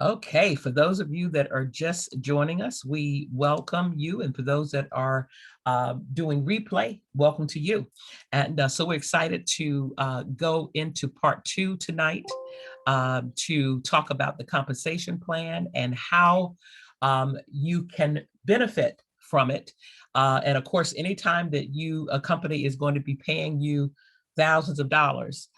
Okay, for those of you that are just joining us, we welcome you. And for those that are doing replay, welcome to you. And so we're excited to go into part 2 tonight to talk about the compensation plan and how you can benefit from it. And of course, anytime that a company is going to be paying you thousands of dollars,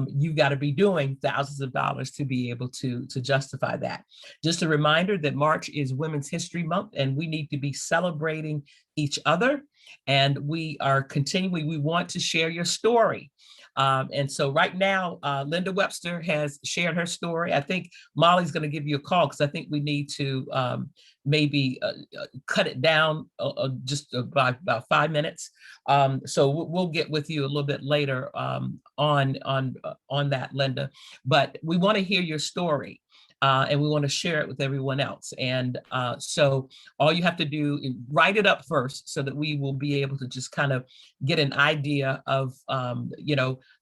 you've got to be doing thousands of dollars to be able to justify that. Just a reminder that March is Women's History Month, and we need to be celebrating each other. And we are continuing, we want to share your story. And so right now, Linda Webster has shared her story. I think Molly's going to give you a call because I think we need to maybe cut it down just by about 5 minutes. So we'll get with you a little bit later on that, Linda. But we want to hear your story. And we want to share it with everyone else. And so all you have to do is write it up first so that we will be able to just kind of get an idea of,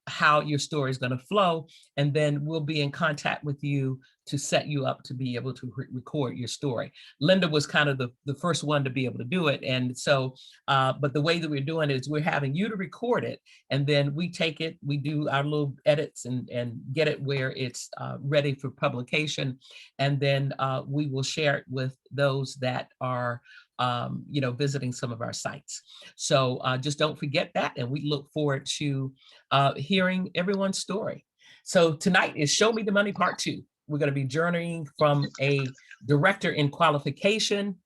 how your story is going to flow. And then we'll be in contact with you to set you up to be able to record your story. Linda was kind of the first one to be able to do it. And so, but the way that we're doing it is we're having you to record it, and then we take it, we do our little edits and get it where it's ready for publication. And then we will share it with those that are visiting some of our sites. So just don't forget that. And we look forward to hearing everyone's story. So tonight is Show Me the Money Part 2. We're going to be journeying from a director in qualification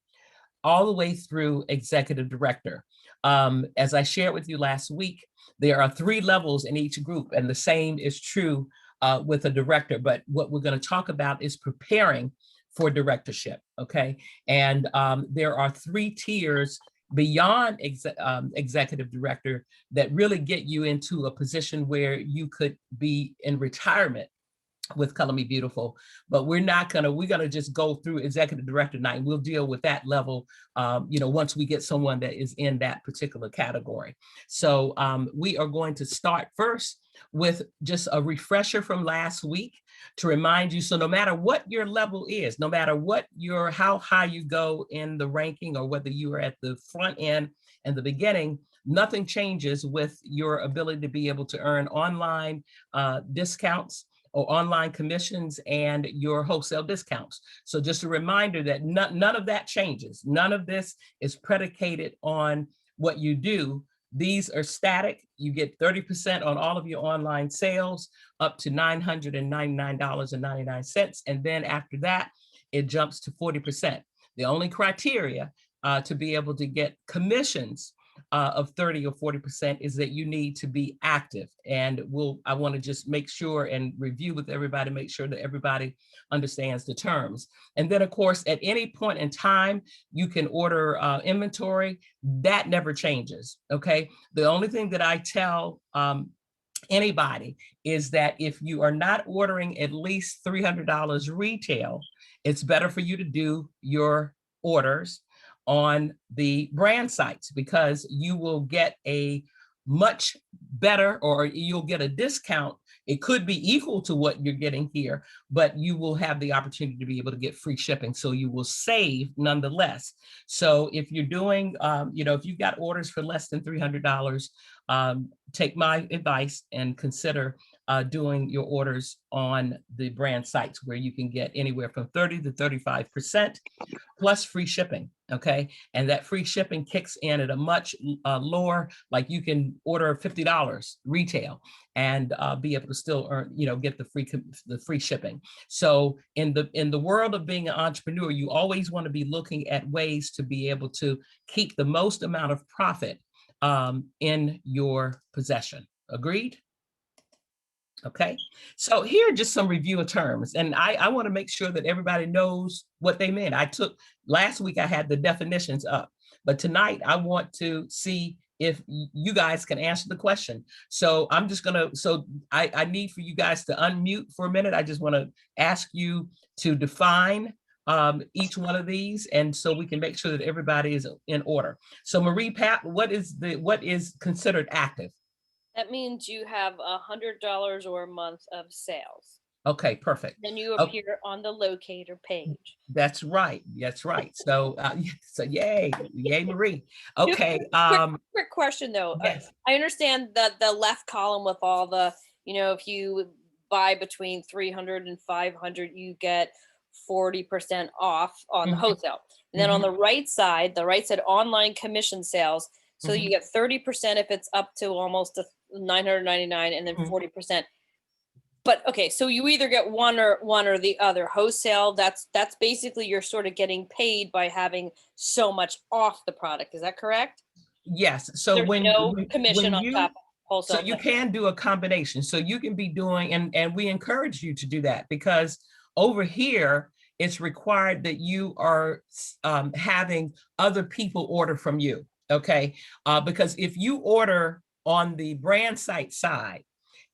all the way through executive director. As I shared with you last week, there are 3 levels in each group, and the same is true with a director. But what we're going to talk about is preparing for directorship, okay? And there are 3 tiers beyond executive director that really get you into a position where you could be in retirement with Color Me Beautiful. But we're gonna just go through executive director night, and we'll deal with that level once we get someone that is in that particular category. So we are going to start first with just a refresher from last week to remind you. So no matter what your level is, no matter how high you go in the ranking, or whether you are at the front end and the beginning, nothing changes with your ability to be able to earn online discounts or online commissions and your wholesale discounts. So just a reminder that none of that changes. None of this is predicated on what you do. These are static. You get 30% on all of your online sales up to $999.99. And then after that, it jumps to 40%. The only criteria to be able to get commissions of 30 or 40% is that you need to be active. And I want to just make sure and review with everybody, make sure that everybody understands the terms. And then of course, at any point in time, you can order inventory. That never changes, okay? The only thing that I tell anybody is that if you are not ordering at least $300 retail, it's better for you to do your orders on the brand sites, because you will get a much better, or you'll get a discount. It could be equal to what you're getting here, but you will have the opportunity to be able to get free shipping. So you will save nonetheless. So if you're doing, if you've got orders for less than $300, take my advice and consider doing your orders on the brand sites, where you can get anywhere from 30 to 35% plus free shipping. Okay. And that free shipping kicks in at a much lower, like you can order $50 retail and be able to still earn, get the free shipping. So in the world of being an entrepreneur, you always want to be looking at ways to be able to keep the most amount of profit in your possession. Agreed? Okay, so here are just some review of terms, and I want to make sure that everybody knows what they meant. Last week I had the definitions up, but tonight I want to see if you guys can answer the question. So I'm just gonna, I need for you guys to unmute for a minute. I just want to ask you to define each one of these, and so we can make sure that everybody is in order. So Marie Pat, what is considered active? That means you have $100 or a month of sales. Okay, perfect. Then you Okay, appear on the locator page. that's right. That's right. So, so yay, Marie. Just Okay. quick question though. Yes. I understand that the left column with all the, if you buy between 300 and 500, you get 40% off on the Mhm, wholesale. And then on mhm, the right side online commission sales. So you mhm, get 30% if it's up to almost 999, and then mhm. 40%. But okay, so you either get one or the other. Wholesale, that's basically you're sort of getting paid by having so much off the product. Is that correct? Yes. So There's no commission when on top of so wholesale. you can do a combination. So you can be doing, and we encourage you to do that, because over here it's required that you are having other people order from you. Okay, because if you order on the brand site side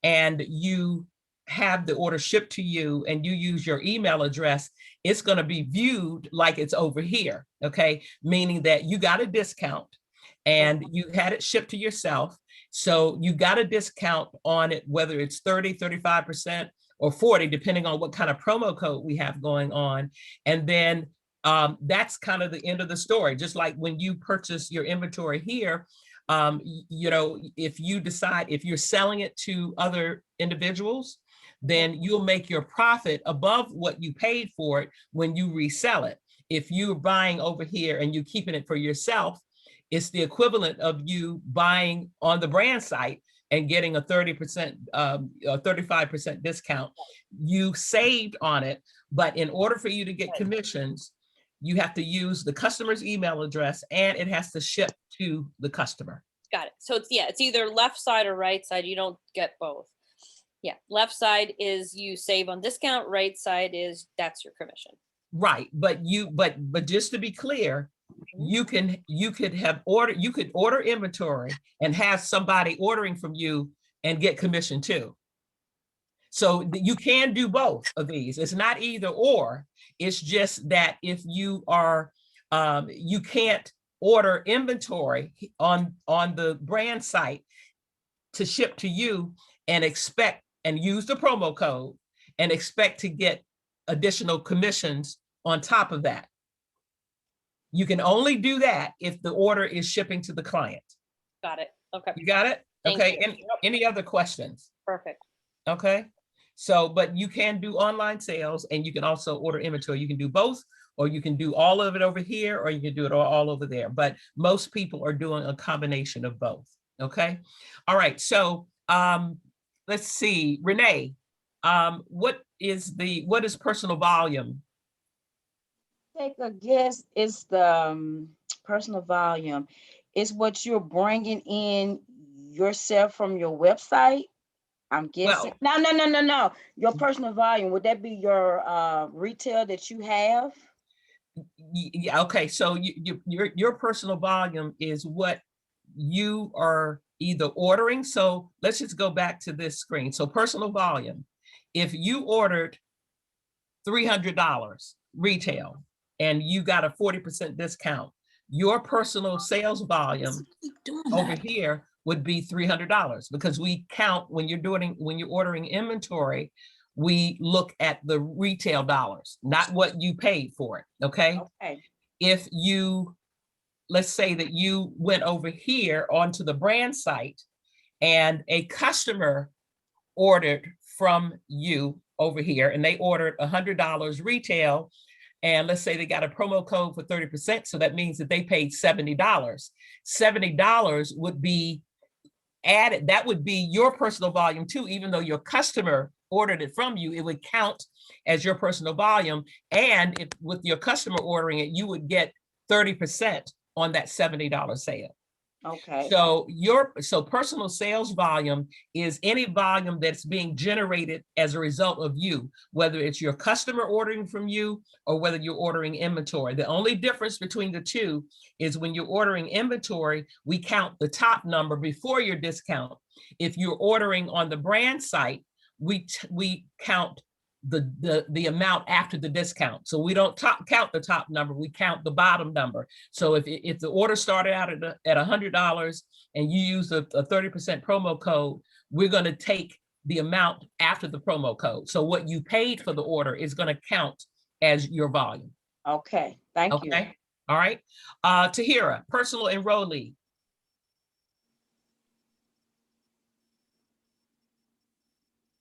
and you have the order shipped to you and you use your email address, it's going to be viewed like it's over here. Okay, meaning that you got a discount and you had it shipped to yourself. So you got a discount on it, whether it's 30, 35%, or 40, depending on what kind of promo code we have going on. And then that's kind of the end of the story. Just like when you purchase your inventory here, if you decide, if you're selling it to other individuals, then you'll make your profit above what you paid for it when you resell it. If you're buying over here and you're keeping it for yourself, it's the equivalent of you buying on the brand site and getting a 30%, 35% discount. You saved on it, but in order for you to get commissions, you have to use the customer's email address and it has to ship to the customer. Got it. So it's either left side or right side. You don't get both. Yeah. Left side is you save on discount. Right side is that's your commission. Right. But just to be clear, you could order inventory and have somebody ordering from you and get commission too. So you can do both of these. It's not either or. It's just that if you are, you can't order inventory on the brand site to ship to you and expect and use the promo code and expect to get additional commissions on top of that. You can only do that if the order is shipping to the client. Got it. Okay. You got it? Thank Okay. you. Any other questions? Perfect. Okay. So, but you can do online sales and you can also order inventory. You can do both, or you can do all of it over here, or you can do it all over there. But most people are doing a combination of both. Okay. All right. So let's see, Renee, what is personal volume? Take a guess. It's the personal volume. It's what you're bringing in yourself from your website. I'm guessing. Well, No. Your personal volume, would that be your retail that you have? yeah, okay. So your personal volume is what you are either ordering. So let's just go back to this screen. So personal volume, if you ordered $300 retail and you got a 40% discount, your personal sales volume over here would be $300, because we count when you're ordering inventory, we look at the retail dollars, not what you paid for it. Okay. Okay. If you, let's say that you went over here onto the brand site and a customer ordered from you over here and they ordered $100 retail, and let's say they got a promo code for 30%, so that means that they paid $70. $70 would be added. That would be your personal volume too, even though your customer ordered it from you, it would count as your personal volume. And if with your customer ordering it, you would get 30% on that $70 sale. Okay. So personal sales volume is any volume that's being generated as a result of you, whether it's your customer ordering from you or whether you're ordering inventory. The only difference between the two is when you're ordering inventory, we count the top number before your discount. If you're ordering on the brand site, we count the amount after the discount. So we don't count the top number, we count the bottom number. So if the order started out at $100 and you use a 30% promo code, we're going to take the amount after the promo code. So what you paid for the order is going to count as your volume. Okay, thank you. Okay, all right. Tahira, personal enrollee.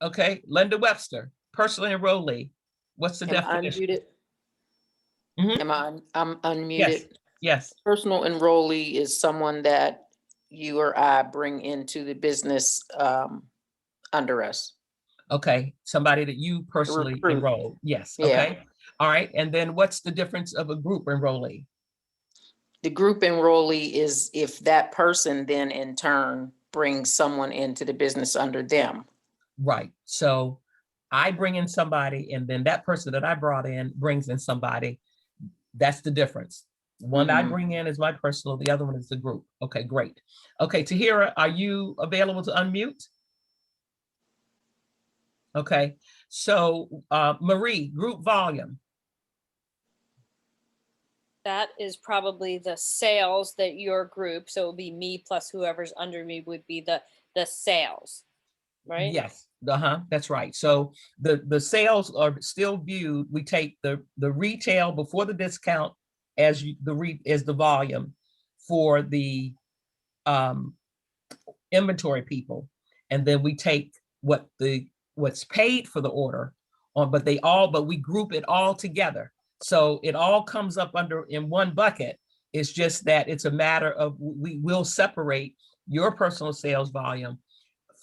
Okay, Linda Webster, personal enrollee. What's the Am I definition? unmuted? Mhm. I'm unmuted. Yes, yes. Personal enrollee is someone that you or I bring into the business under us. Okay, somebody that you personally recruit. enroll. Yes, Yeah. okay. All right, and then what's the difference of a group enrollee? The group enrollee is if that person then in turn brings someone into the business under them. Right, so I bring in somebody and then that person that I brought in brings in somebody. That's the difference. One I bring in is my personal, the other one is the group. Okay, great. Okay, Tahira, are you available to unmute? Okay, so Marie, group volume. That is probably the sales that your group, so it would be me plus whoever's under me would be the sales, right? Yes, that's right. So the sales are still viewed. We take the retail before the discount as the volume for the inventory people, and then we take what's paid for the order on, but we group it all together. So it all comes up under in one bucket. It's just that it's a matter of we will separate your personal sales volume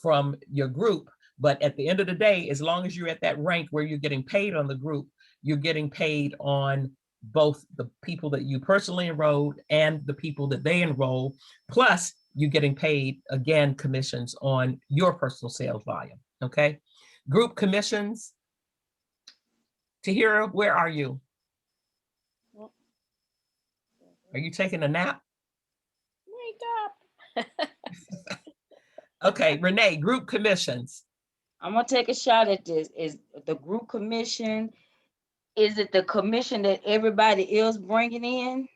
from your group. But at the end of the day, as long as you're at that rank where you're getting paid on the group, you're getting paid on both the people that you personally enrolled and the people that they enroll, plus you're getting paid, again, commissions on your personal sales volume, okay? Group commissions. Tahira, where are you? Are you taking a nap? Wake up. Okay, Renee, group commissions. I'm gonna take a shot at this. Is the group commission, is it the commission that everybody else bringing in?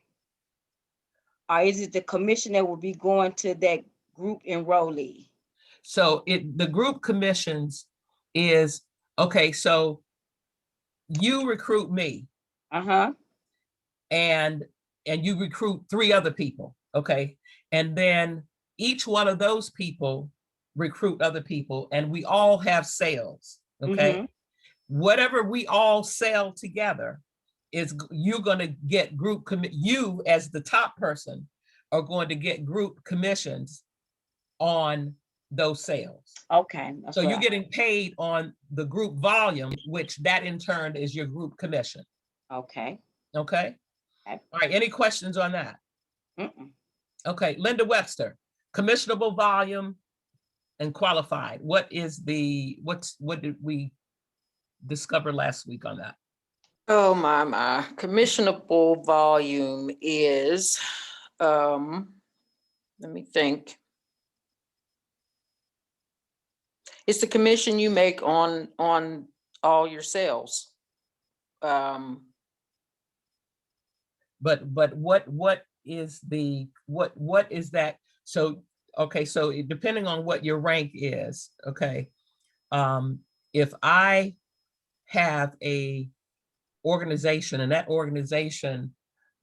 Or is it the commission that will be going to that group enrollee? So the group commissions is, okay, so you recruit me. Uh-huh. And you recruit 3 other people, okay? And then each one of those people recruit other people and we all have sales, okay? Whatever we all sell together is you're going to get you as the top person are going to get group commissions on those sales. Okay. So you're getting paid on the group volume, which that in turn is your group commission. Okay. Okay. All right, any questions on that? Okay, Linda Webster, commissionable volume and qualified. What did we discover last week on that? Oh my. Commissionable volume is, let me think. It's the commission you make on all your sales. But what is that? So, okay, so depending on what your rank is, okay, if I have a organization and that organization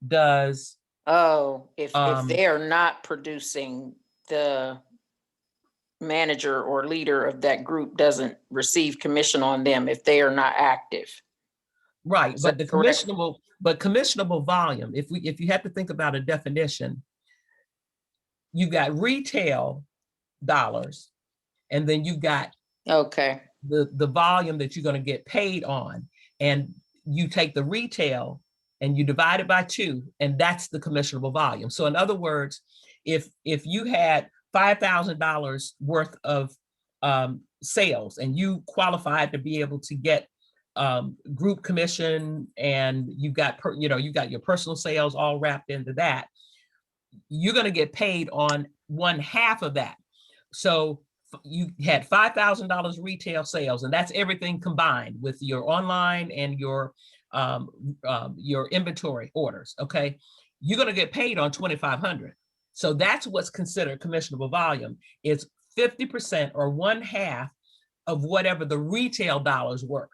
does. Oh, if they are not producing, the manager or leader of that group doesn't receive commission on them if they are not active. Right, but the correct? commissionable volume, if you have to think about a definition, you got retail dollars, and then you got Okay. the volume that you're going to get paid on, and you take the retail and you divide it by 2, and that's the commissionable volume. So in other words, if you had $5,000 worth of sales and you qualified to be able to get group commission, and you got you got your personal sales all wrapped into that, you're going to get paid on 1/2 of that. So you had $5,000 retail sales, and that's everything combined with your online and your inventory orders. Okay, you're going to get paid on 2,500. So that's what's considered commissionable volume. It's 50% or 1/2 of whatever the retail dollars were.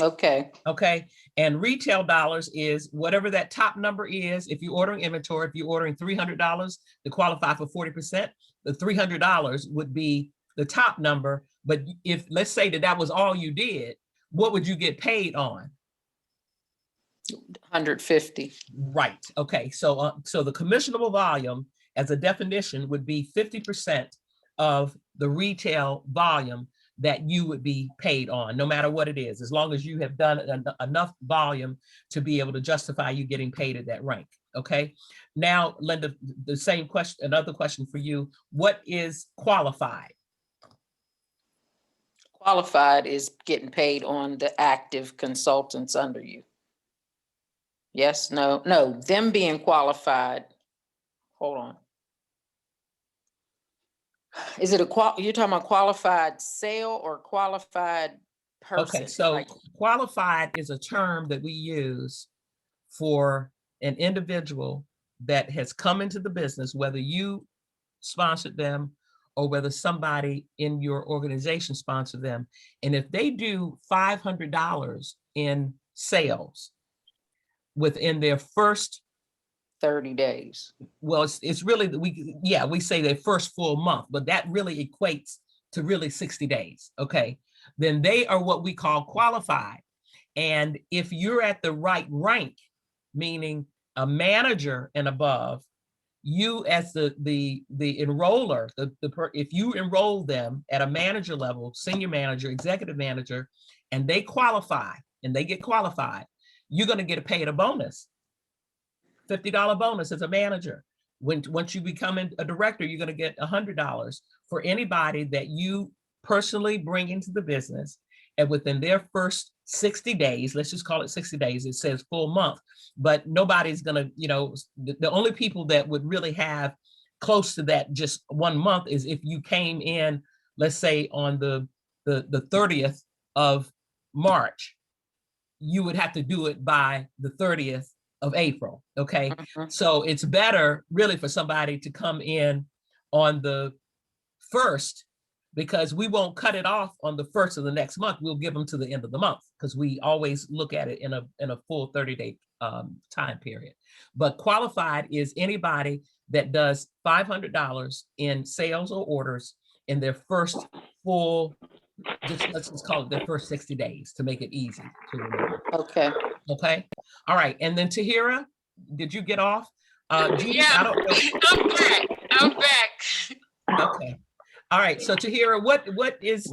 Okay, Okay. And retail dollars is whatever that top number is. If you're ordering inventory, if you're ordering $300 to qualify for 40%, the $300 would be the top number. But if, let's say that was all you did, what would you get paid on? 150. Right. Okay. So, so the commissionable volume as a definition would be 50% of the retail volume that you would be paid on, no matter what it is, as long as you have done enough volume to be able to justify you getting paid at that rank. Okay. Now, Linda, the same question, another question for you. What is qualified? Qualified is getting paid on the active consultants under you. Yes, no, them being qualified. Hold on. Is it you're talking about qualified sale or qualified person? Okay, so Like, qualified is a term that we use for an individual that has come into the business, whether you sponsored them or whether somebody in your organization sponsored them. And if they do $500 in sales within their first 30 days. Well, it's really, we say their first full month, but that really equates to really 60 days. Okay. Then they are what we call qualified. And if you're at the right rank, meaning a manager and above, you as the enroller, if you enroll them at a manager level, senior manager, executive manager, and they qualify and they get qualified, you're going to get paid a bonus. $50 bonus as a manager. Once you become a director, you're going to get $100 for anybody that you personally bring into the business. And within their first 60 days, let's just call it 60 days, it says full month, but nobody's going to, the only people that would really have close to that just 1 month is if you came in, let's say on the 30th of March, you would have to do it by the 30th of April. Okay. Mhm. So it's better really for somebody to come in on the 1st, because we won't cut it off on the 1st of the next month. We'll give them to the end of the month because we always look at it in a full 30-day time period. But qualified is anybody that does $500 in sales or orders in their first full, let's just call it their first 60 days to make it easy to remember. Okay. Okay. All right. And then Tahira, did you get off? Judy, Yeah, I don't know. I'm back. Okay. All right. So Tahira, what is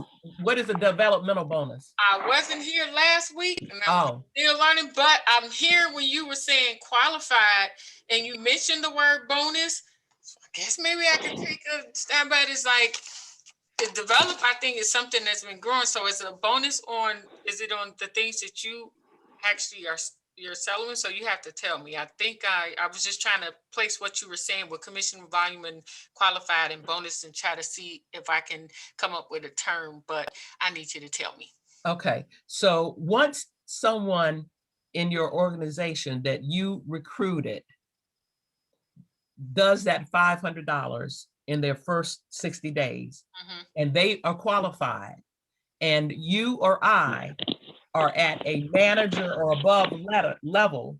a developmental bonus? I wasn't here last week and I'm still learning, but I'm here when you were saying qualified and you mentioned the word bonus. So I guess maybe I can take a stab at it. It's like the develop, I think, is something that's been growing. So is it a bonus is it on the things that you actually you're selling? So you have to tell me. I think I was just trying to place what you were saying with commission volume and qualified and bonus and try to see if I can come up with a term, but I need you to tell me. Okay. So once someone in your organization that you recruited does that $500 in their first 60 days, and they are qualified, and you or I are at a manager or above level,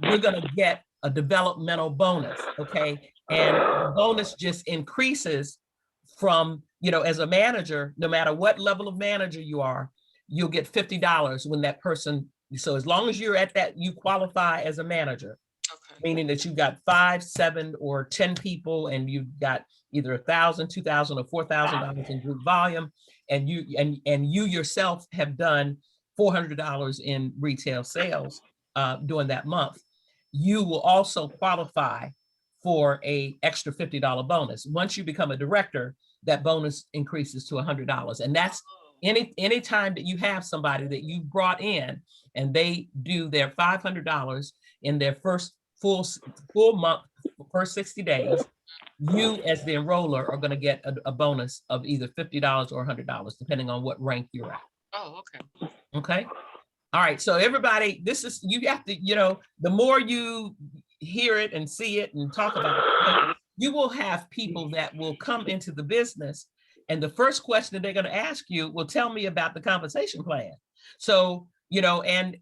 we're going to get a developmental bonus. Okay. And the bonus just increases from, as a manager, no matter what level of manager you are, you'll get $50 when that person. So as long as you're at that, you qualify as a manager, meaning that you've got 5, 7, or 10 people, and you've got either $1,000, $2,000, or $4,000 in group volume, and you yourself have done $400 in retail sales during that month, you will also qualify for a extra $50 bonus. Once you become a director, that bonus increases to $100, and that's any time that you have somebody that you brought in and they do their $500 in their first full month, first 60 days, you as the enroller are going to get a bonus of either $50 or $100, depending on what rank you're at. Oh, okay. Okay. All right. So everybody, you have to, the more you hear it and see it and talk about it, you will have people that will come into the business And the first question that they're going to ask you will tell me about the compensation plan. So, you know, and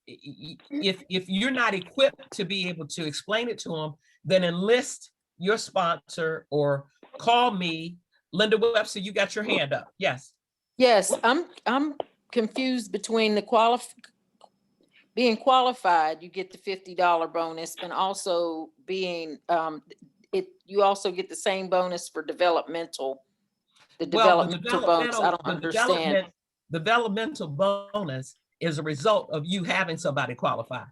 if you're not equipped to be able to explain it to them, then enlist your sponsor or call me. Linda Webster, you got your hand up. Yes. Yes, I'm confused between the being qualified, you get the $50 bonus, and also being you also get the same bonus for developmental. The developmental bonus, I don't understand. Developmental bonus is a result of you having somebody qualified.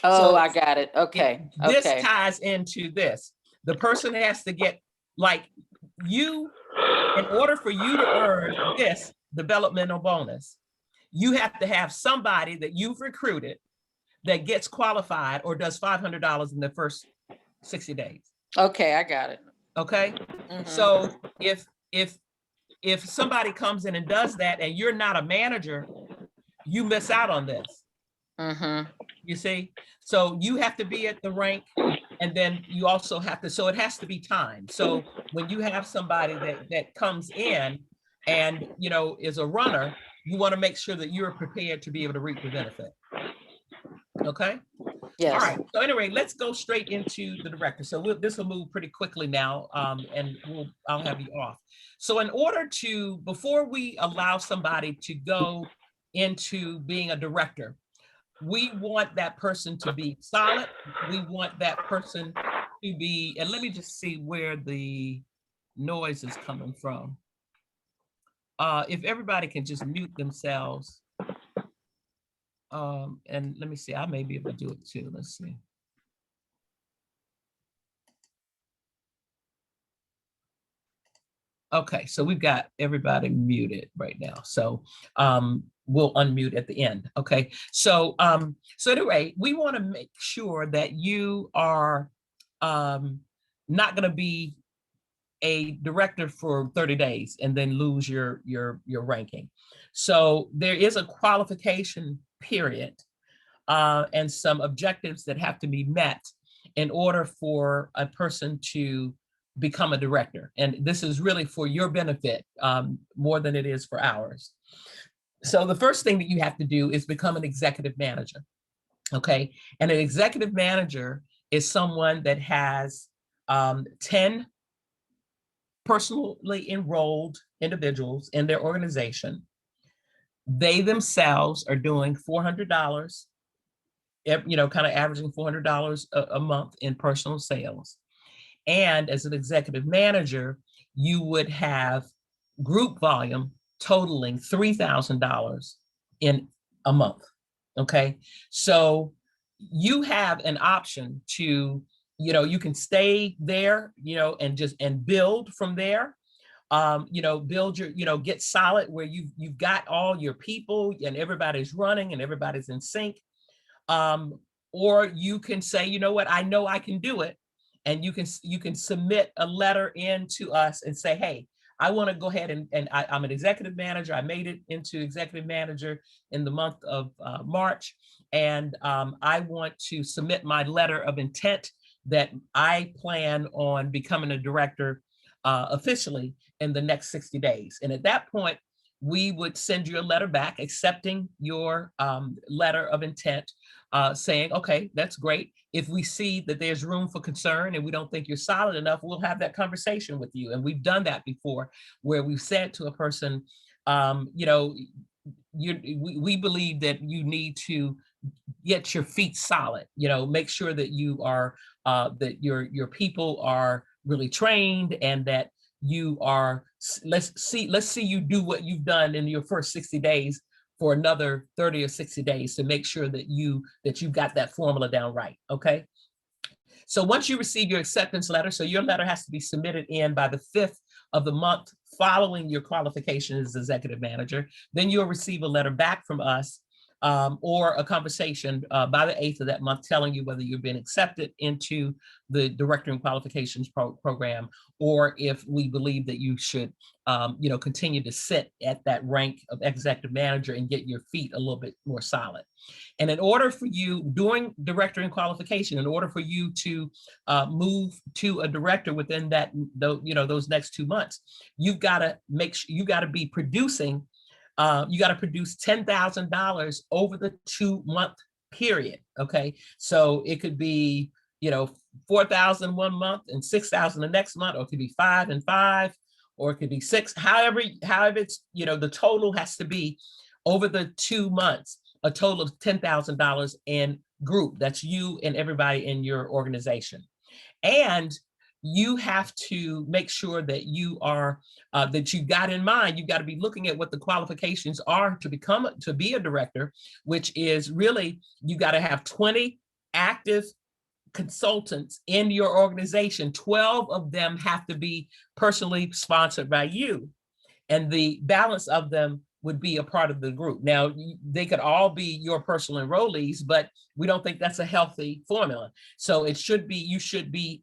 Oh, So I got it. Okay. This Okay. ties into this. The person has to get, like, you, in order for you to earn this developmental bonus, you have to have somebody that you've recruited that gets qualified or does $500 in the first 60 days. Okay, I got it. Okay. Mhm. So if somebody comes in and does that and you're not a manager, you miss out on this. You see? So you have to be at the rank, and then you also have to, so it has to be timed. So when you have somebody that comes in and, you know, is a runner, you want to make sure that you're prepared to be able to reap the benefit. Okay. Yes. All right. So anyway, let's go straight into the director. So this will move pretty quickly now, and I'll have you off. So in order to, before we allow somebody to go into being a director, we want that person to be solid. We want that person to be, and let me just see where the noise is coming from. If everybody can just mute themselves. And let me see, I may be able to do it too. Let's see. Okay, so we've got everybody muted right now. So we'll unmute at the end. Okay, so so anyway, we want to make sure that you are not going to be a director for 30 days and then lose your ranking. So there is a qualification period and some objectives that have to be met in order for a person to become a director. And this is really for your benefit more than it is for ours. So the first thing that you have to do is become an executive manager. Okay. And an executive manager is someone that has 10 personally enrolled individuals in their organization. They themselves are doing $400, you know, kind of averaging $400 a month in personal sales. And as an executive manager, you would have group volume totaling $3,000 in a month. Okay. So you have an option to, you know, you can stay there, you know, and build from there. You know, build your, you know, get solid where you've got all your people and everybody's running and everybody's in sync. Or you can say, you know what, I know I can do it. And you can submit a letter in to us and say, hey, I want to go ahead and I'm an executive manager. I made it into executive manager in the month of March. And I want to submit my letter of intent that I plan on becoming a director officially in the next 60 days. And at that point, we would send you a letter back accepting your letter of intent, saying, okay, that's great. If we see that there's room for concern and we don't think you're solid enough, we'll have that conversation with you. And we've done that before, where we've said to a person, you know, we believe that you need to get your feet solid, you know, make sure that you are, that your people are really trained and that you are, let's see you do what you've done in your first 60 days for another 30 or 60 days to make sure that you got that formula down right. Okay. So once you receive your acceptance letter, so your letter has to be submitted in by the 5th of the month following your qualification as executive manager, then you'll receive a letter back from us or a conversation by the 8th of that month telling you whether you've been accepted into the Director and Qualifications program, or if we believe that you should continue to sit at that rank of executive manager and get your feet a little bit more solid. And in order for you, during director and qualification, in order for you to move to a director within that, those next 2 months, you've got to make sure you got to be producing. You got to produce $10,000 over the 2-month period. Okay, so it could be 4,000 1 month and 6,000 the next month, or it could be 5 and 5, or it could be 6. However it's the total has to be over the 2 months. A total of $10,000 in group. That's you and everybody in your organization. And you have to make sure that you are, that you got in mind, you got to be looking at what the qualifications are to be a director, which is really, you got to have 20 active consultants in your organization. 12 of them have to be personally sponsored by you, and the balance of them would be a part of the group. Now, they could all be your personal enrollees, but we don't think that's a healthy formula. So it should be, you should be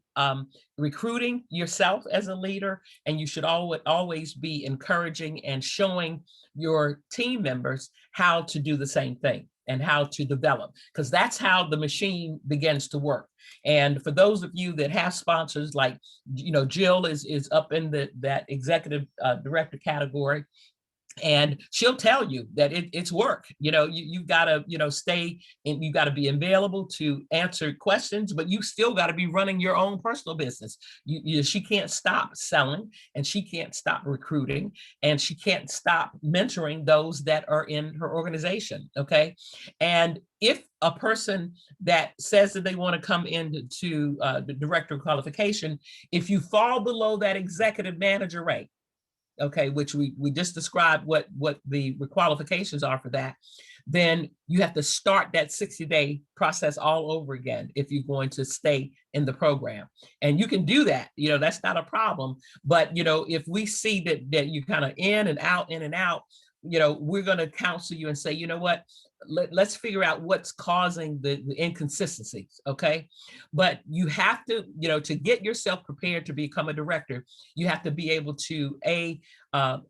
recruiting yourself as a leader, and you should always be encouraging and showing your team members how to do the same thing and how to develop, because that's how the machine begins to work. And for those of you that have sponsors, like, Jill is up in that executive director category, and she'll tell you that it's work. You've got to, stay and you got to be available to answer questions, but you still got to be running your own personal business. She can't stop selling, and she can't stop recruiting, and she can't stop mentoring those that are in her organization. Okay. And if a person that says that they want to come into the director qualification, if you fall below that executive manager rank, okay, which we just described what the qualifications are for that, then you have to start that 60-day process all over again if you're going to stay in the program. And you can do that, that's not a problem. But, if we see that you're kind of in and out, we're going to counsel you and say, you know what, let's figure out what's causing the inconsistencies. Okay. But you have to, to get yourself prepared to become a director, you have to be able to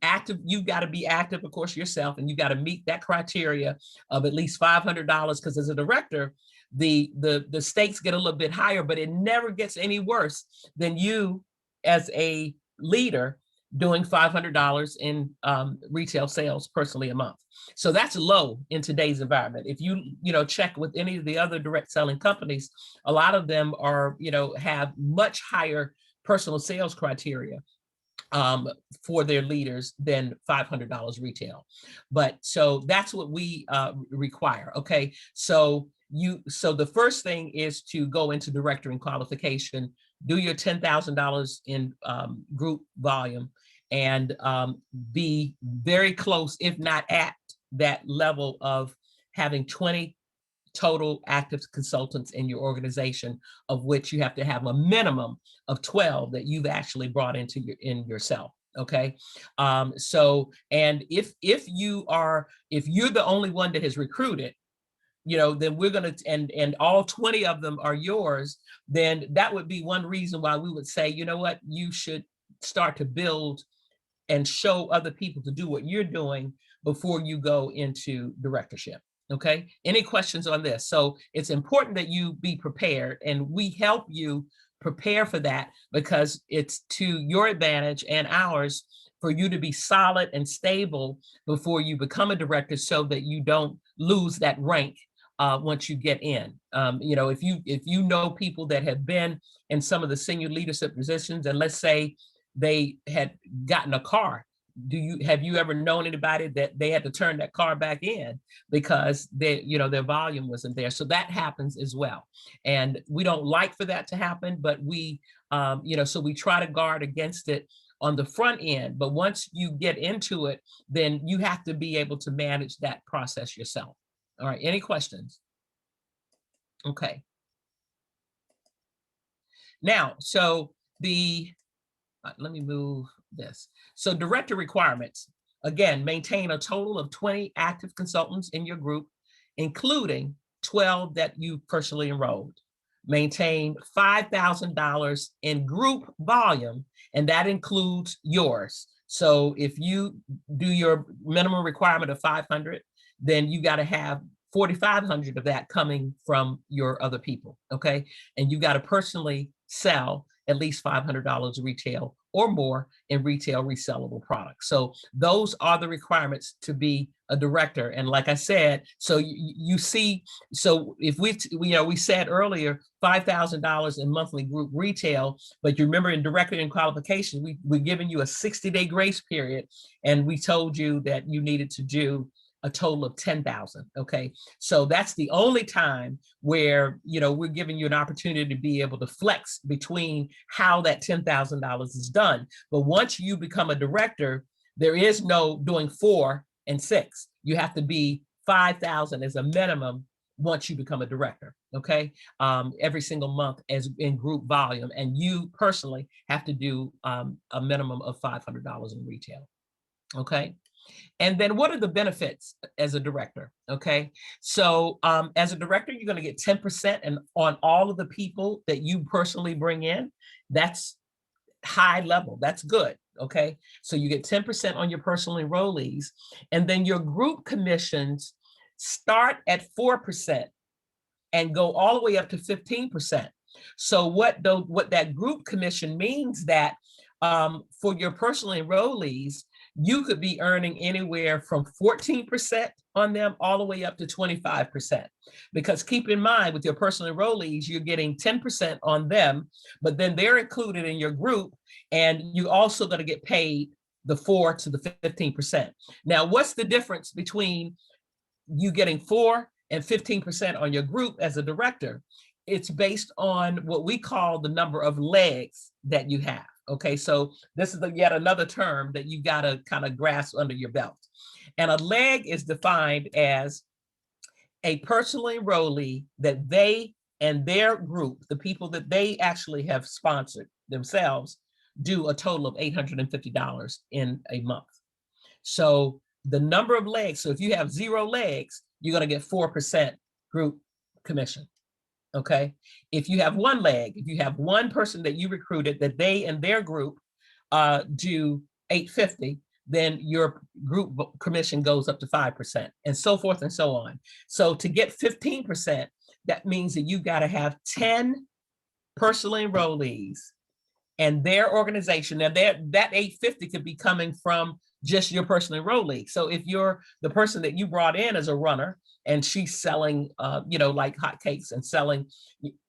active. You've got to be active, of course, yourself, and you got to meet that criteria of at least $500, because as a director, the stakes get a little bit higher, but it never gets any worse than you as a leader doing $500 in retail sales personally a month. So that's low in today's environment. If you check with any of the other direct selling companies, a lot of them are have much higher personal sales criteria for their leaders than $500 retail. But so that's what we require. Okay, so the first thing is to go into director and qualification, do your $10,000 in group volume, and be very close, if not at that level of having 20 total active consultants in your organization, of which you have to have a minimum of 12 that you've actually brought into yourself. Okay. So, and if you're the only one that has recruited, then we're going to, and all 20 of them are yours, then that would be one reason why we would say, you know what, you should start to build and show other people to do what you're doing before you go into directorship. Okay. Any questions on this? So it's important that you be prepared, and we help you prepare for that, because it's to your advantage and ours for you to be solid and stable before you become a director, so that you don't lose that rank once you get in. If you know people that have been in some of the senior leadership positions, and let's say they had gotten a car, have you ever known anybody that they had to turn that car back in because their volume wasn't there? So that happens as well, and we don't like for that to happen, but we so we try to guard against it on the front end. But once you get into it, then you have to be able to manage that process yourself. All right, any questions? Okay. Now, so let me move this. So director requirements, again, maintain a total of 20 active consultants in your group. including 12 that you personally enrolled. Maintain $5,000 in group volume, and that includes yours. So if you do your minimum requirement of 500, then you got to have 4,500 of that coming from your other people, okay? And you got to personally sell at least $500 retail or more in retail resellable products. So those are the requirements to be a director. And like I said, so you see, so if we said earlier, $5,000 in monthly group retail, but you remember in director and qualification, we're giving you a 60-day grace period. And we told you that you needed to do a total of 10,000. Okay. So that's the only time where, we're giving you an opportunity to be able to flex between how that $10,000 is done. But once you become a director, there is no doing 4 and 6. You have to be 5,000 as a minimum once you become a director. Okay. Every single month as in group volume. And you personally have to do a minimum of $500 in retail. Okay. And then what are the benefits as a director? Okay, so as a director, you're going to get 10% and on all of the people that you personally bring in. That's high level. That's good. Okay, so you get 10% on your personal enrollees, and then your group commissions start at 4% and go all the way up to 15%. So what that group commission means that for your personal enrollees, you could be earning anywhere from 14% on them all the way up to 25%. Because keep in mind, with your personal enrollees, you're getting 10% on them, but then they're included in your group, and you also going to get paid the 4 to the 15%. Now, what's the difference between you getting 4 and 15% on your group as a director? It's based on what we call the number of legs that you have. Okay, so this is yet another term that you got to kind of grasp under your belt. And a leg is defined as a personal enrollee that they and their group, the people that they actually have sponsored themselves, do a total of $850 in a month. So the number of legs, so if you have 0 legs, you're going to get 4% group commission. Okay, if you have 1 leg, if you have 1 person that you recruited that they and their group do $850, then your group commission goes up to 5%, and so forth and so on. So to get 15%, that means that you got to have 10 personal enrollees and their organization. Now that $850 could be coming from just your personal enrollee. So if you're the person that you brought in as a runner, and she's selling, like hotcakes and selling,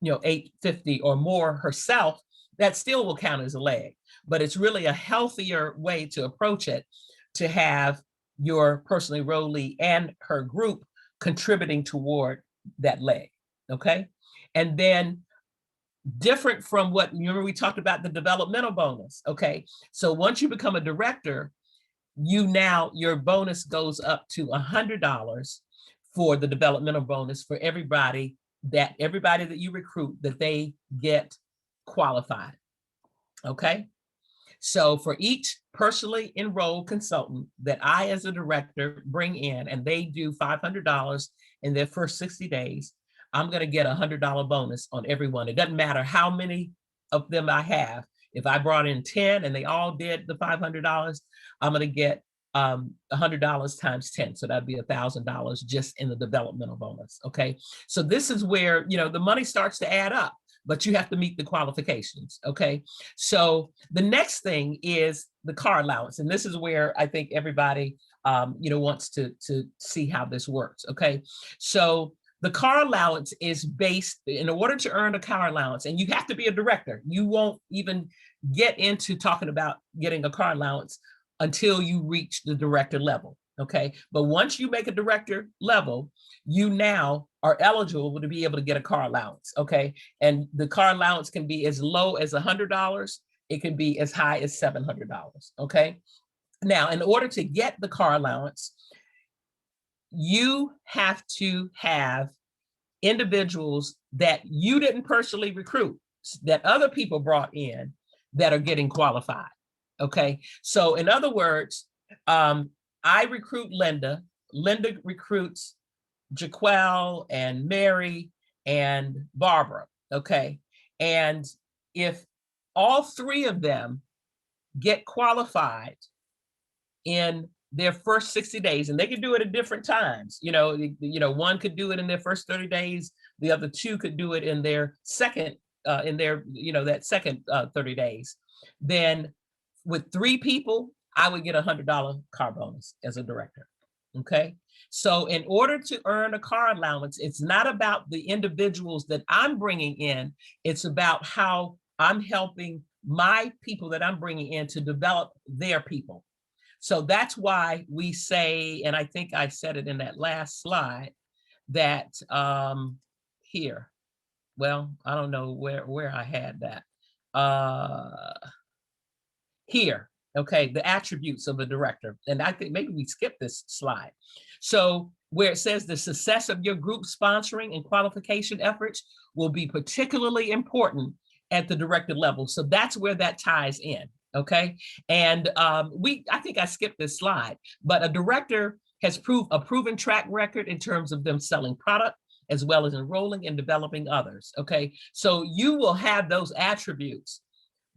$850 or more herself, that still will count as a leg. But it's really a healthier way to approach it, to have your personal enrollee and her group contributing toward that leg. Okay. And then different from what, remember we talked about the developmental bonus. Okay. So once you become a director, your bonus goes up to $100 for the developmental bonus for everybody that you recruit, that they get qualified. Okay. So for each personally enrolled consultant that I, as a director, bring in, and they do $500 in their first 60 days, I'm going to get a $100 bonus on everyone. It doesn't matter how many of them I have. If I brought in 10 and they all did the $500, I'm going to get $100 times 10. So that'd be $1,000 just in the developmental bonus. Okay. So this is where, the money starts to add up, but you have to meet the qualifications. Okay. So the next thing is the car allowance. And this is where I think everybody, wants to see how this works. Okay. So the car allowance is based, in order to earn a car allowance, and you have to be a director. You won't even get into talking about getting a car allowance until you reach the director level. Okay. But once you make a director level, you now are eligible to be able to get a car allowance. Okay. And the car allowance can be as low as $100. It can be as high as $700. Okay. Now, in order to get the car allowance, you have to have individuals that you didn't personally recruit, that other people brought in, that are getting qualified. Okay. So in other words, I recruit Linda recruits Jaquel and Mary and Barbara, okay? And if all three of them get qualified in their first 60 days, and they could do it at different times, one could do it in their first 30 days, the other two could do it in their second, that second 30 days, then with three people, I would get $100 car bonus as a director, okay? So in order to earn a car allowance, it's not about the individuals that I'm bringing in, it's about how I'm helping my people that I'm bringing in to develop their people. So that's why we say, and I think I said it in that last slide, that here, well, I don't know where I had that. Here, okay, the attributes of a director. And I think maybe we skipped this slide. So where it says the success of your group sponsoring and qualification efforts will be particularly important at the director level. So that's where that ties in. Okay, and I think I skipped this slide, but a director has a proven track record in terms of them selling product as well as enrolling and developing others. Okay, so you will have those attributes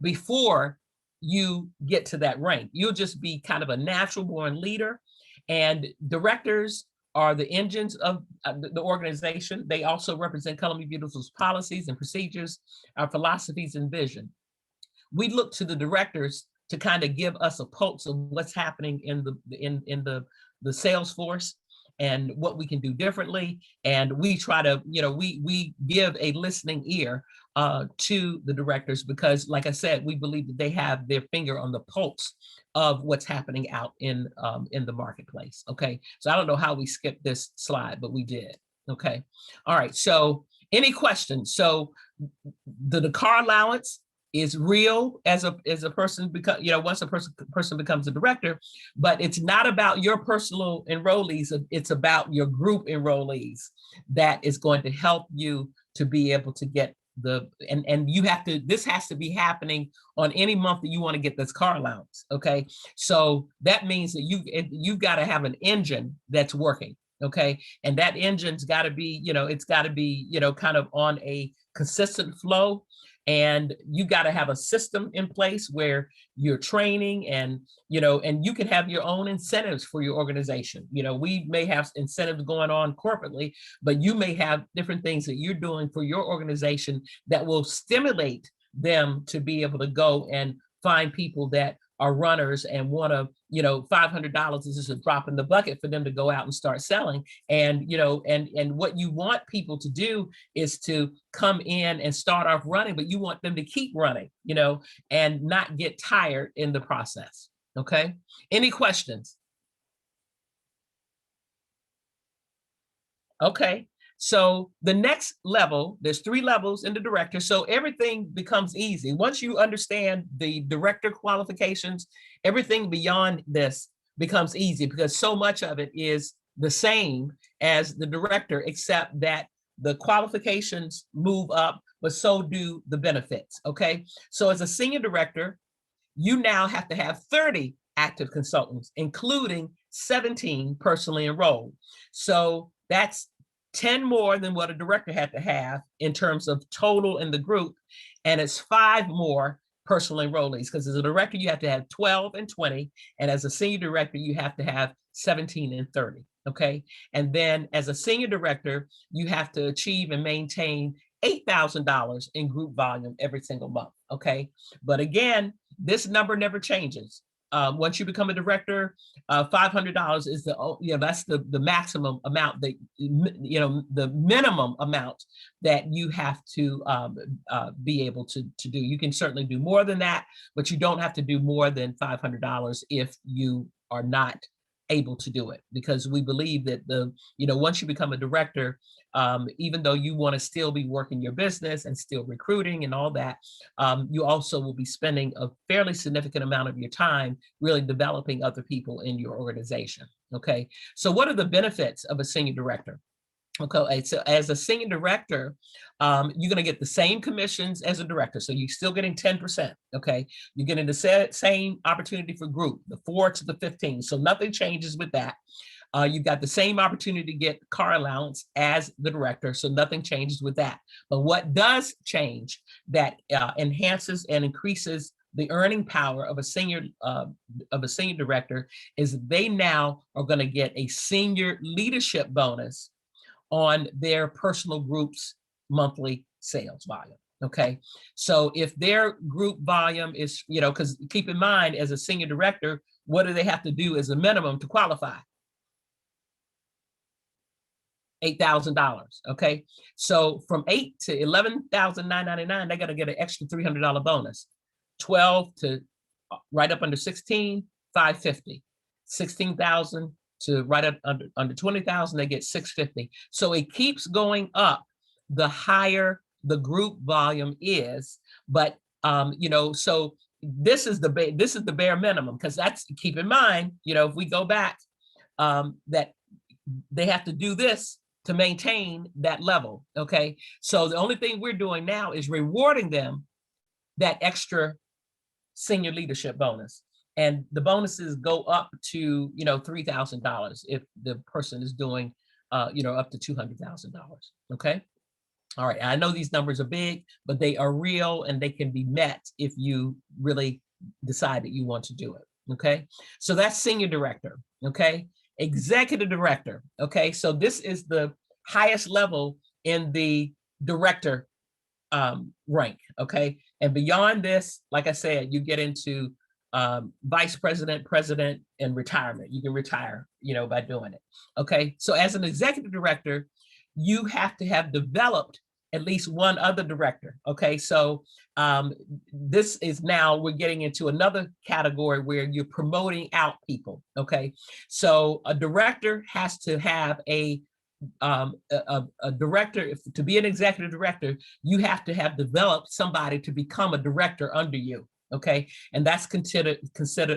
before you get to that rank. You'll just be kind of a natural born leader, and directors are the engines of the organization. They also represent Columbia Beautiful's policies and procedures, our philosophies and vision. We look to the directors to kind of give us a pulse of what's happening in the sales force and what we can do differently. And we try to, we give a listening ear to the directors because, like I said, we believe that they have their finger on the pulse of what's happening out in the marketplace. Okay, so I don't know how we skipped this slide, but we did. Okay, all right. So any questions? So the car allowance is real as a person once a person becomes a director, but it's not about your personal enrollees. It's about your group enrollees that is going to help you to be able to get and you have to, this has to be happening on any month that you want to get this car allowance. Okay, so that means that you've got to have an engine that's working. Okay, and that engine's got to be, it's got to be, kind of on a consistent flow. And you got to have a system in place where you're training and you can have your own incentives for your organization. We may have incentives going on corporately, but you may have different things that you're doing for your organization that will stimulate them to be able to go and find people that are runners and want to, $500 is just a drop in the bucket for them to go out and start selling. And, and what you want people to do is to come in and start off running, but you want them to keep running, and not get tired in the process. Okay. Any questions? Okay. So the next level, there's 3 levels in the director. So everything becomes easy. Once you understand the director qualifications, everything beyond this becomes easy because so much of it is the same as the director, except that the qualifications move up, but so do the benefits. Okay. So as a senior director, you now have to have 30 active consultants, including 17 personally enrolled. So that's 10 more than what a director had to have in terms of total in the group. And it's 5 more personal enrollees, because as a director, you have to have 12 and 20. And as a senior director, you have to have 17 and 30. Okay. And then as a senior director, you have to achieve and maintain $8,000 in group volume every single month. Okay. But again, this number never changes. Once you become a director, $500 is that's the maximum amount that, the minimum amount that you have to be able to do. You can certainly do more than that, but you don't have to do more than $500 if you are not able to do it, because we believe that once you become a director, even though you want to still be working your business and still recruiting and all that, you also will be spending a fairly significant amount of your time really developing other people in your organization. Okay, so what are the benefits of a senior director? Okay, so as a senior director, you're going to get the same commissions as a director. So you're still getting 10%. Okay, you're getting the same opportunity for group, the 4 to the 15. So nothing changes with that. You've got the same opportunity to get car allowance as the director, so nothing changes with that. But what does change that enhances and increases the earning power of a senior director is they now are going to get a senior leadership bonus on their personal group's monthly sales volume. Okay, so if their group volume is, because keep in mind, as a senior director, what do they have to do as a minimum to qualify? $8,000. Okay, so from $8,000 to $11,999, they got to get an extra $300 bonus. 12 to right up under 16, $550. 16,000 to right up under 20,000, they get $650. So it keeps going up the higher the group volume is, but so this is the bare minimum, because that's, keep in mind, if we go back, that they have to do this to maintain that level. Okay, so the only thing we're doing now is rewarding them that extra senior leadership bonus, and the bonuses go up to $3,000 if the person is doing up to $200,000. Okay. All right, I know these numbers are big, but they are real and they can be met if you really decide that you want to do it. Okay, so that's senior director. Okay, executive director. Okay, so this is the highest level in the director rank. Okay, and beyond this, like I said, you get into vice president, president, and retirement. You can retire, by doing it. Okay, so as an executive director, you have to have developed at least one other director. Okay, so this is now, we're getting into another category where you're promoting out people. Okay, so a director has to have a director. To be an executive director, you have to have developed somebody to become a director under you. Okay, and that's considered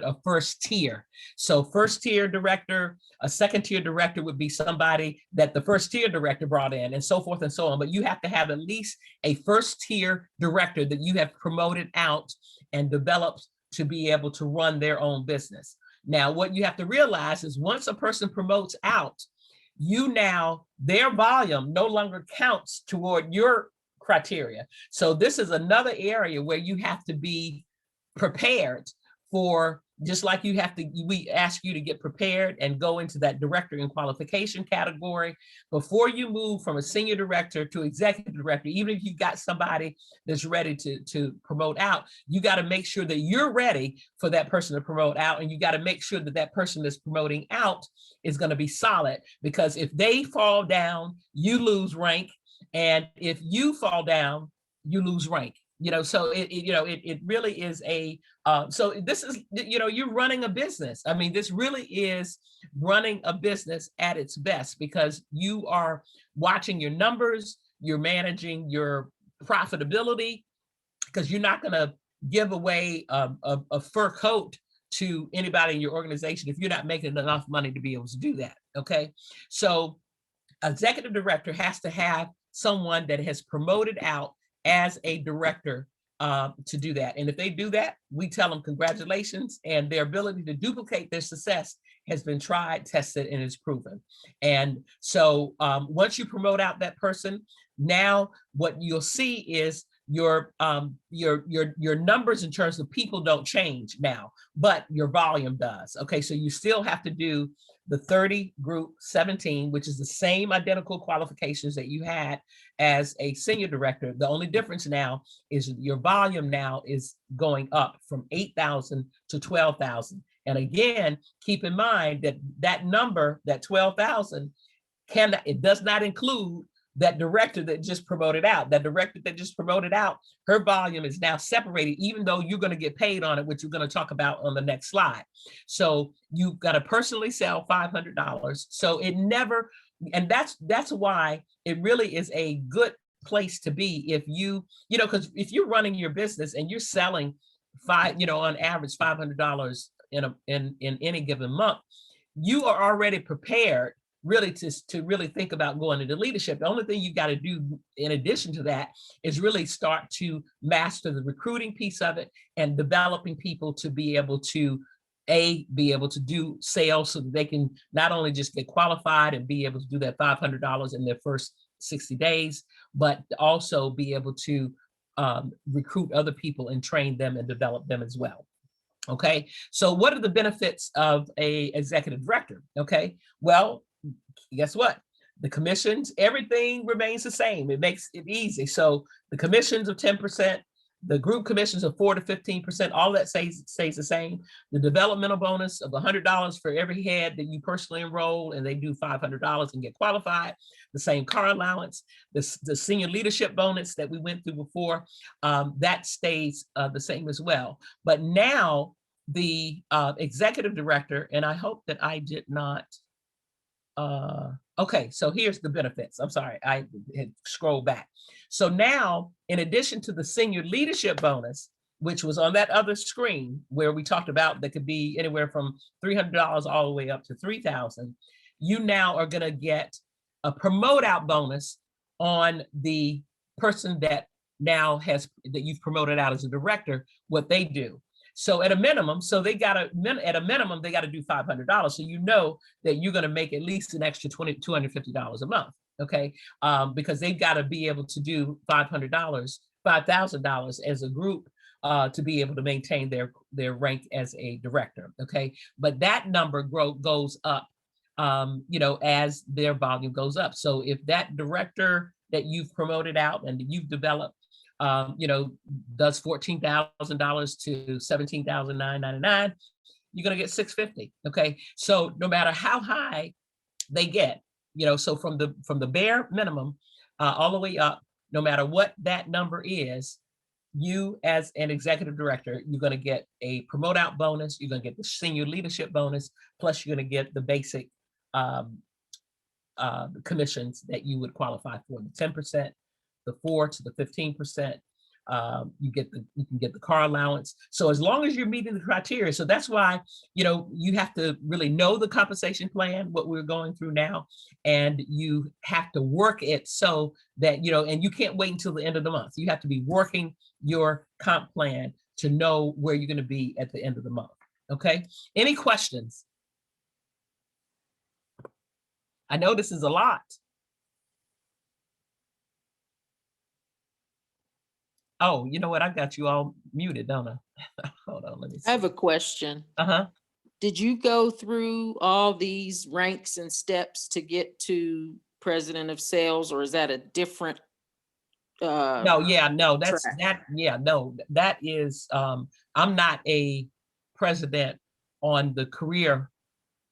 a first tier. So first tier director, a second tier director would be somebody that the first tier director brought in, and so forth and so on. But you have to have at least a first tier director that you have promoted out and developed to be able to run their own business. Now, what you have to realize is once a person promotes out, their volume no longer counts toward your criteria. So this is another area where you have to be prepared for, just like we ask you to get prepared and go into that director and qualification category. Before you move from a senior director to executive director, even if you've got somebody that's ready to promote out, you got to make sure that you're ready for that person to promote out. And you got to make sure that that person that's promoting out is going to be solid, because if they fall down, you lose rank. And if you fall down, you lose rank. So it really is so this is, you're running a business. I mean, this really is running a business at its best, because you are watching your numbers, you're managing your profitability, because you're not going to give away a fur coat to anybody in your organization if you're not making enough money to be able to do that. Okay, so executive director has to have someone that has promoted out as a director to do that. And if they do that, we tell them congratulations, and their ability to duplicate their success has been tried, tested, and is proven. And so once you promote out that person, now what you'll see is your numbers in terms of people don't change now, but your volume does. Okay, so you still have to do the 30 group 17, which is the same identical qualifications that you had as a senior director. The only difference now is your volume now is going up from 8,000 to 12,000. And again, keep in mind that that number, that 12,000, it does not include that director that just promoted out. That director that just promoted out, her volume is now separated, even though you're going to get paid on it, which we're going to talk about on the next slide. So you've got to personally sell $500. So it never, and that's why it really is a good place to be if because if you're running your business and you're selling on average $500 in any given month, you are already prepared really to really think about going into leadership. The only thing you got to do in addition to that is really start to master the recruiting piece of it and developing people to be able to be able to do sales so that they can not only just get qualified and be able to do that $500 in their first 60 days, but also be able to recruit other people and train them and develop them as well. Okay, so what are the benefits of a executive director? Okay, well, guess what? The commissions, everything remains the same. It makes it easy. So the commissions of 10%, the group commissions of 4 to 15%, all that stays the same. The developmental bonus of $100 for every head that you personally enroll, and they do $500 and get qualified. The same car allowance, the senior leadership bonus that we went through before, that stays the same as well. But now the executive director, and I hope that I did not, okay, so here's the benefits. I'm sorry, I had scrolled back. So now, in addition to the senior leadership bonus, which was on that other screen where we talked about that could be anywhere from $300 all the way up to $3,000, you now are gonna get a promote out bonus on the person that now has, that you've promoted out as a director, what they do. So at a minimum, so they got to, at a minimum, they got to do $500. So you know that you're going to make at least an extra $250 a month, okay? Because they've got to be able to do $500, $5,000 as a group to be able to maintain their rank as a director, okay? But that number goes up, you know, as their volume goes up. So if that director that you've promoted out and you've developed, you know, does $14,000 to $17,999, you're gonna get $650. Okay, so no matter how high they get, you know, so from the bare minimum all the way up, no matter what that number is, you as an executive director, you're gonna get a promote out bonus, you're gonna get the senior leadership bonus, plus you're gonna get the basic commissions that you would qualify for, the 10%. The 4 to the 15%, you can get the car allowance. So as long as you're meeting the criteria, so that's why, you know, you have to really know the compensation plan, what we're going through now, and you have to work it so that, you know, and you can't wait until the end of the month. You have to be working your comp plan to know where you're going to be at the end of the month. Okay. Any questions? I know this is a lot. Oh, you know what? I got you all muted, don't I? Hold on, let me see. I have a question. Uh-huh. Did you go through all these ranks and steps to get to president of sales, or is that a different? No, yeah, no, that's track? that. Yeah, no, that is. I'm not a president on the career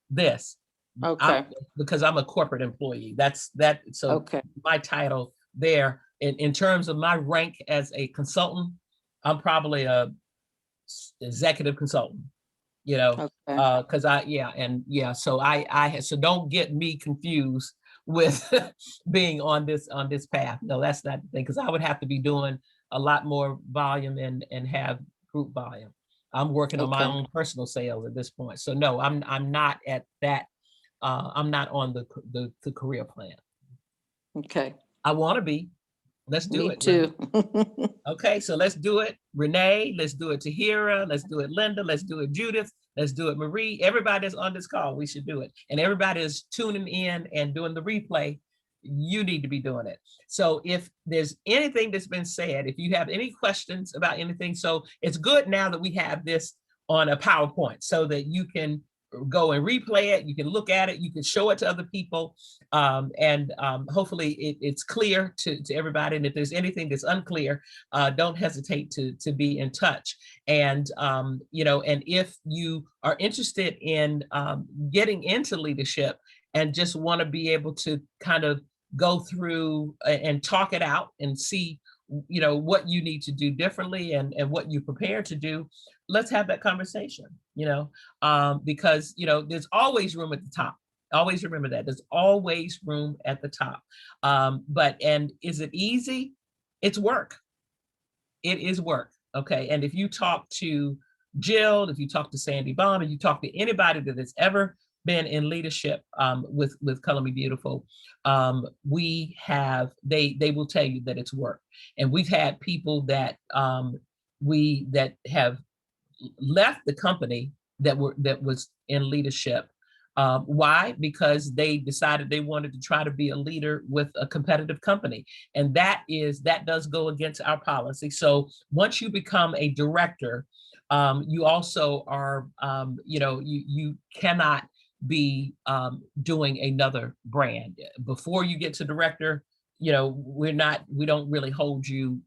this. Okay. Because I'm a corporate employee. That's that. So Okay. my title there, in terms of my rank as a consultant, I'm probably a executive consultant, you know, Okay. because so don't get me confused with being on this path. No, that's not the thing, because I would have to be doing a lot more volume and have group volume. I'm working on my Okay. own personal sales at this point. So no, I'm not at that. I'm not on the career plan. Okay. I want to be. Let's do Me it. too. Okay, so let's do it. Renee, let's do it. Tahira, let's do it. Linda, let's do it. Judith, let's do it. Marie, everybody that's on this call, we should do it. And everybody is tuning in and doing the replay. You need to be doing it. So if there's anything that's been said, if you have any questions about anything, so it's good now that we have this on a PowerPoint so that you can go and replay it, you can look at it, you can show it to other people, and hopefully it's clear to everybody. And if there's anything that's unclear, don't hesitate to be in touch. And you know, and if you are interested in getting into leadership and just want to be able to kind of go through and talk it out and see, you know, what you need to do differently and what you prepared to do, let's have that conversation, you know, because, you know, there's always room at the top. Always remember that there's always room at the top. And is it easy? It's work. It is work. Okay. And if you talk to Jill, if you talk to Sandy Baum, if you talk to anybody that has ever been in leadership with Color Me Beautiful, they will tell you that it's work. And we've had people that that have left the company that was in leadership. Why? Because they decided they wanted to try to be a leader with a competitive company. And that does go against our policy. So once you become a director, you also are, you cannot be doing another brand. Before you get to director, we don't really hold you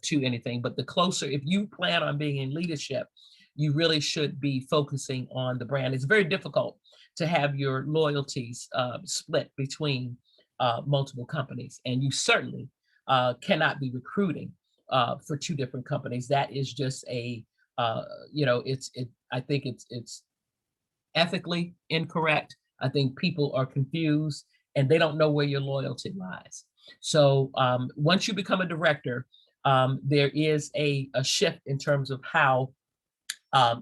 to anything. But the closer, if you plan on being in leadership, you really should be focusing on the brand. It's very difficult to have your loyalties split between multiple companies. And you certainly cannot be recruiting for two different companies. That is just I think it's ethically incorrect. I think people are confused and they don't know where your loyalty lies. So once you become a director, there is a shift in terms of how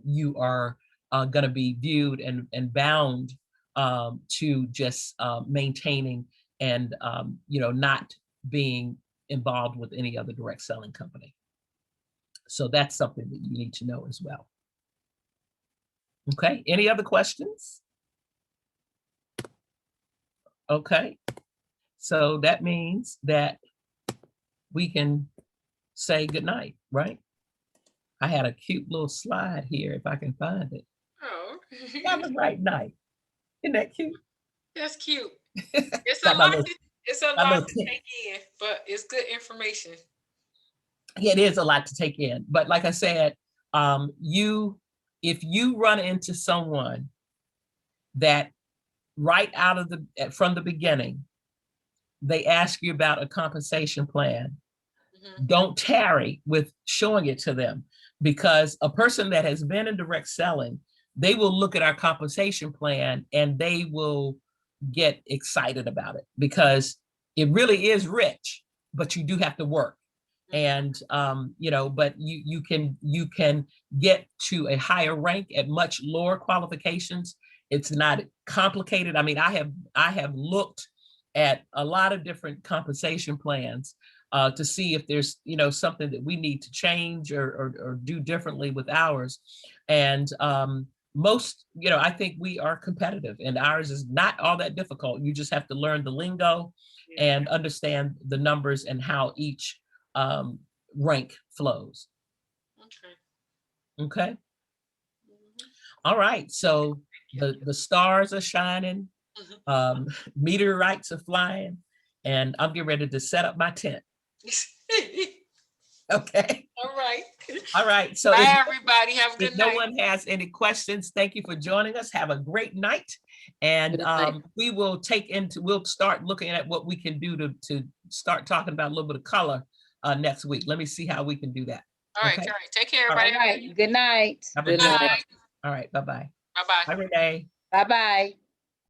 you are going to be viewed and bound to just maintaining and not being involved with any other direct selling company. So that's something that you need to know as well. Okay, any other questions? Okay, so that means that we can say goodnight, right? I had a cute little slide here, if I can find it. Oh. Have a great night. Isn't that cute? That's cute. It's a lot to take in, but it's good information. Yeah, it is a lot to take in. But like I said, if you run into someone that right out of from the beginning, they ask you about a compensation plan, don't tarry with showing it to them, because a person that has been in direct selling, they will look at our compensation plan and they will get excited about it because it really is rich, but you do have to work. And but you can get to a higher rank at much lower qualifications. It's not complicated. I mean, I have looked at a lot of different compensation plans to see if there's something that we need to change or do differently with ours. And most, I think we are competitive, and ours is not all that difficult. You just have to learn the lingo and understand the numbers and how each rank flows. Okay. All right. So the stars are shining, meteorites are flying, and I'm getting ready to set up my tent. Okay. All right. All right. So bye, everybody. Have a good night. If no one has any questions, thank you for joining us. Have a great night. And we'll start looking at what we can do to start talking about a little bit of color next week. Let me see how we can do that. All right. Okay? All right. Take care, everybody. All right. Good night. Good night. All right. Bye-bye. Bye-bye. Bye, Renee. Bye-bye.